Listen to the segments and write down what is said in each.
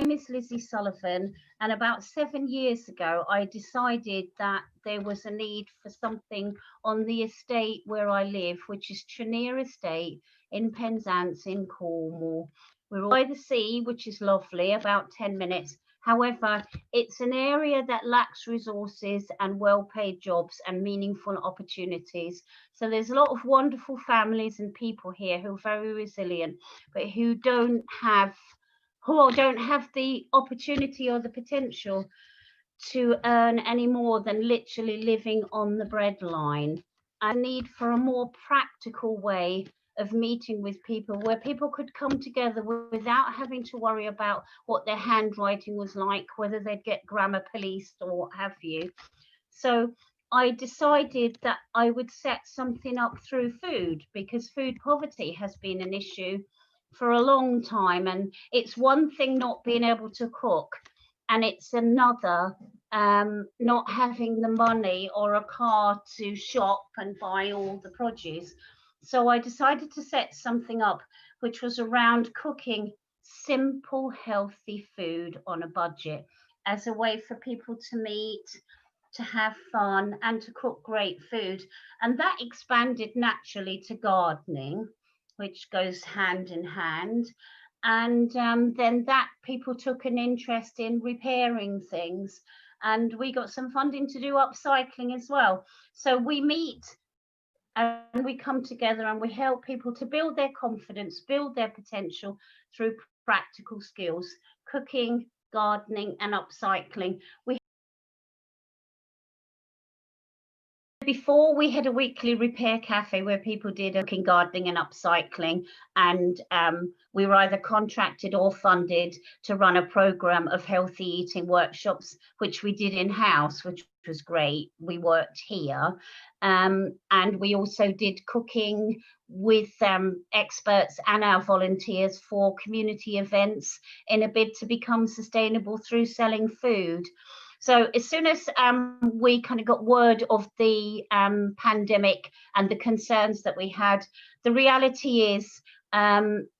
name is Lizzie Sullivan, and about 7 years ago, I decided that there was a need for something on the estate where I live, which is Chenier Estate in Penzance in Cornwall. We're all by the sea, which is lovely, about 10 minutes. However, it's an area that lacks resources and well-paid jobs and meaningful opportunities. So there's a lot of wonderful families and people here who are very resilient, but who don't have the opportunity or the potential to earn any more than literally living on the breadline. A need for a more practical way of meeting with people where people could come together without having to worry about what their handwriting was like, whether they'd get grammar policed or what have you. So I decided that I would set something up through food, because food poverty has been an issue for a long time, and it's one thing not being able to cook, and it's another not having the money or a car to shop and buy all the produce. So I decided to set something up which was around cooking simple, healthy food on a budget as a way for people to meet, to have fun, and to cook great food. And that expanded naturally to gardening, which goes hand in hand. And then that people took an interest in repairing things. And we got some funding to do upcycling as well. So we meet and we come together and we help people to build their confidence, build their potential through practical skills, cooking, gardening, and upcycling. Before, we had a weekly repair cafe where people did cooking, gardening, and upcycling, and we were either contracted or funded to run a program of healthy eating workshops, which we did in-house, which was great. We worked here, and we also did cooking with experts and our volunteers for community events in a bid to become sustainable through selling food. So as soon as we kind of got word of the pandemic and the concerns that we had, the reality is 85%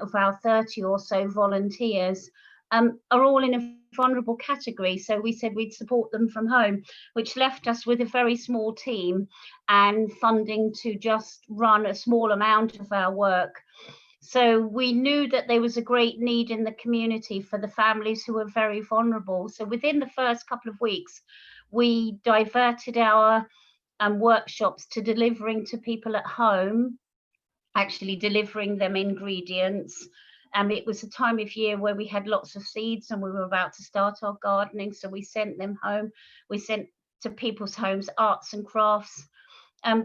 of our 30 or so volunteers are all in a vulnerable category. So we said we'd support them from home, which left us with a very small team and funding to just run a small amount of our work. So we knew that there was a great need in the community for the families who were very vulnerable. So within the first couple of weeks, we diverted our workshops to delivering to people at home, actually delivering them ingredients. It was a time of year where we had lots of seeds and we were about to start our gardening. So we sent them home. We sent to people's homes arts and crafts.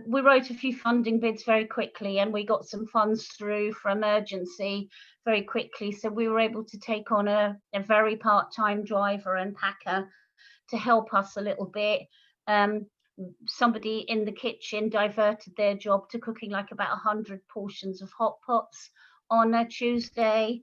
We wrote a few funding bids very quickly, and we got some funds through for emergency very quickly. So we were able to take on a very part-time driver and packer to help us a little bit. Somebody in the kitchen diverted their job to cooking like about 100 portions of hot pots on a Tuesday.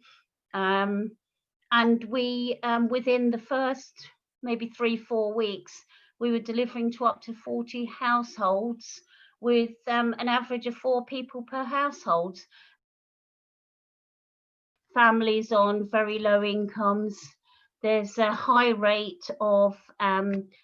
And we, within the first maybe 3-4 weeks, we were delivering to up to 40 households with an average of 4 people per household. Families on very low incomes. There's a high rate of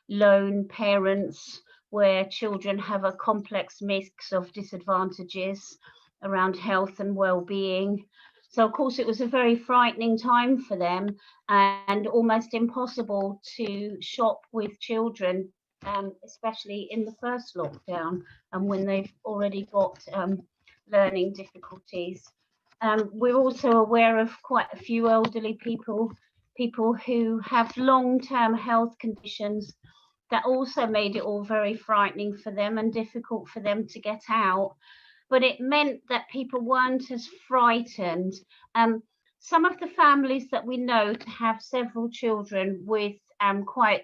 lone parents where children have a complex mix of disadvantages around health and well-being. So of course it was a very frightening time for them, and almost impossible to shop with children, especially in the first lockdown and when they've already got learning difficulties. We're also aware of quite a few elderly people who have long-term health conditions that also made it all very frightening for them and difficult for them to get out. But it meant that people weren't as frightened. Some of the families that we know to have several children with quite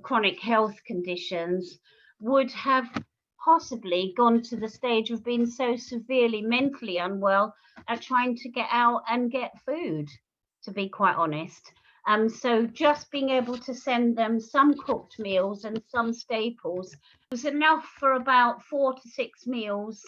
chronic health conditions would have possibly gone to the stage of being so severely mentally unwell at trying to get out and get food, to be quite honest. So just being able to send them some cooked meals and some staples was enough for about 4 to 6 meals.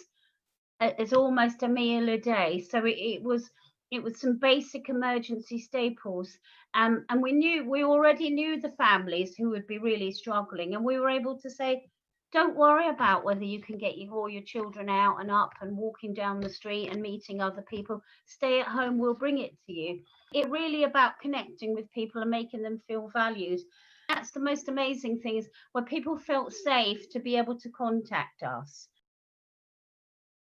It's almost a meal a day. So it was It was some basic emergency staples. And we already knew the families who would be really struggling. And we were able to say, don't worry about whether you can get all your children out and up and walking down the street and meeting other people. Stay at home, we'll bring it to you. It really about connecting with people and making them feel valued. That's the most amazing thing, is where people felt safe to be able to contact us.